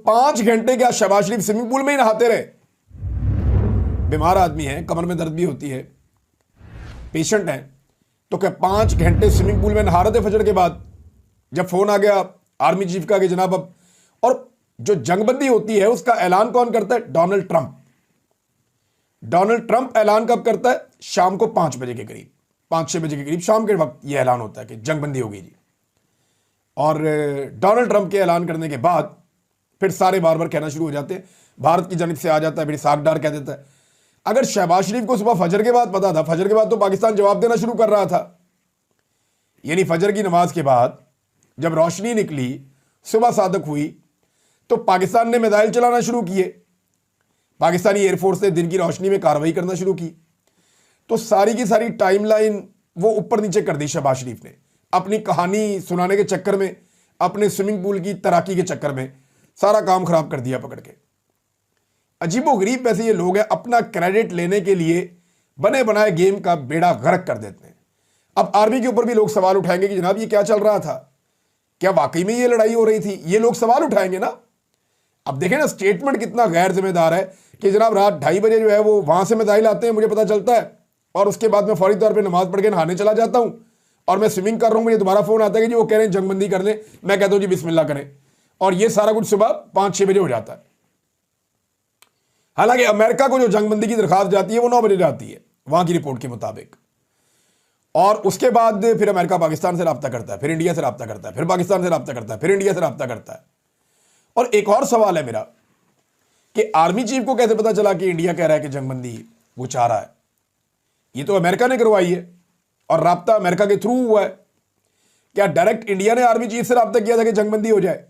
5 घंटे क्या शहबाज शरीफ swimming pool में ही नहाते रहे। बीमार आदमी है, कमर में दर्द भी होती है, पेशेंट है, तो क्या 5 घंटे स्विमिंग पूल में नहा रहे थे फजर के बाद। जब फोन आ गया आर्मी चीफ का कि जनाब अब, और जो जंगबंदी होती है उसका ऐलान कौन करता है? Donald Trump. डोनाल्ड ट्रंप ऐलान कब करता है? शाम को 5 बजे के करीब, 5-6 बजे के करीब शाम के वक्त यह ऐलान होता है कि जंगबंदी हो गई जी। और डोनाल्ड ट्रंप के ऐलान करने के बाद फिर सारे बार बार कहना शुरू हो जाते हैं, भारत की जानिब से आ जाता है, फिर सागडार कह देता है। अगर शहबाज शरीफ को सुबह फजर के बाद पता था, फजर के बाद तो पाकिस्तान जवाब देना शुरू कर रहा था, यानी फजर की नमाज के बाद जब रोशनी निकली, सुबह सादक हुई, तो पाकिस्तान ने मिसाइल चलाना शुरू किए, पाकिस्तानी एयरफोर्स ने दिन की रोशनी में कार्रवाई करना शुरू की। तो सारी की सारी टाइमलाइन वो ऊपर नीचे कर दी शहबाज शरीफ ने, अपनी कहानी सुनाने के चक्कर में, अपने स्विमिंग पूल की तैराकी के चक्कर में सारा काम खराब कर दिया पकड़ के। अजीबोगरीब पैसे ये लोग हैं, अपना क्रेडिट लेने के लिए बने बनाए गेम का बेड़ा गर्क कर देते हैं। अब आर्मी के ऊपर भी लोग सवाल उठाएंगे कि जनाब ये क्या चल रहा था, क्या वाकई में ये लड़ाई हो रही थी? ये लोग सवाल उठाएंगे ना। अब देखें ना स्टेटमेंट कितना गैर जिम्मेदार है कि जनाब रात 2:30 बजे जो है वो वहां से मिसाइल आते हैं, मुझे पता चलता है, और उसके बाद मैं फौरी तौर पर नमाज पढ़ के नहाने चला जाता हूं, और मैं स्विमिंग कर रहा हूं, मुझे दोबारा फोन आता है कि जी वो कह रहे हैं जंगबंदी कर लें, मैं कहता हूं जी बिस्मिल्लाह करें, और ये सारा कुछ सुबह 5-6 बजे हो जाता है। हालांकि अमेरिका को जो जंगबंदी की दरखास्त जाती है वो 9 बजे जाती है वहां की रिपोर्ट के मुताबिक, और उसके बाद फिर अमेरिका पाकिस्तान से रब्ता करता है, फिर इंडिया से रब्ता करता है, फिर पाकिस्तान से रब्ता करता है, फिर इंडिया से रब्ता करता है। और एक और सवाल है मेरा कि आर्मी चीफ को कैसे पता चला कि इंडिया कह रहा है कि जंगबंदी वो चाह रहा है? ये तो अमेरिका ने करवाई है और रब्ता अमेरिका के थ्रू हुआ है। क्या डायरेक्ट इंडिया ने आर्मी चीफ से रब्ता किया था कि जंगबंदी हो जाए?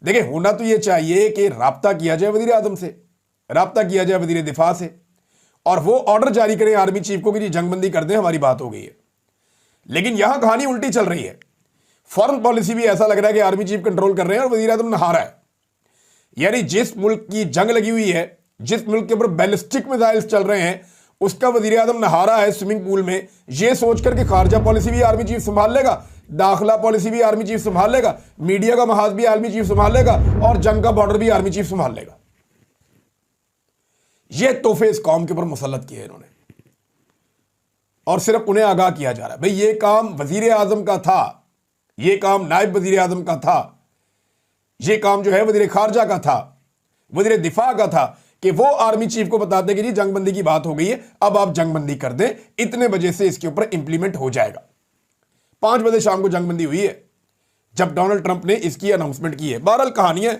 देखिए, होना तो यह चाहिए कि रब्ता किया जाए वजीर आजम से, रब्ता किया जाए वजीर दिफा से, और वो ऑर्डर जारी करें आर्मी चीफ को कि जी जंगबंदी कर दें, हमारी बात हो गई है। लेकिन यहां कहानी उल्टी चल रही है। फॉरेन पॉलिसी भी ऐसा लग रहा है कि आर्मी चीफ कंट्रोल कर रहे हैं और वजीर आजम नहा रहा है। यानी जिस मुल्क की जंग लगी हुई है, जिस मुल्क के ऊपर बैलिस्टिक मिसाइल्स चल रहे हैं, उसका वजीर आजम नहा रहा है स्विमिंग पूल में, यह सोचकर कि खारजा पॉलिसी भी आर्मी चीफ संभाल लेगा, दाखिला पॉलिसी भी आर्मी चीफ संभाल लेगा, मीडिया का महाज भी आर्मी चीफ संभाल लेगा, और जंग का बॉर्डर भी आर्मी चीफ संभाल लेगा। यह तोहफे इस कौम के ऊपर मुसल्लत किए इन्होंने, और सिर्फ उन्हें आगाह किया जा रहा है भाई ये काम वजीर आजम का था, यह काम नायब वजीर आजम का था, यह काम जो है वजीर खारजा का था, वजीर दिफा का था, कि वो आर्मी चीफ को बताते कि जी जंगबंदी की बात हो गई है, अब आप जंगबंदी कर दें, इतने बजे से इसके ऊपर इंप्लीमेंट हो जाएगा। 5 बजे शाम को जंगबंदी हुई है जब डोनाल्ड ट्रंप ने इसकी अनाउंसमेंट की है। बहरहाल कहानी है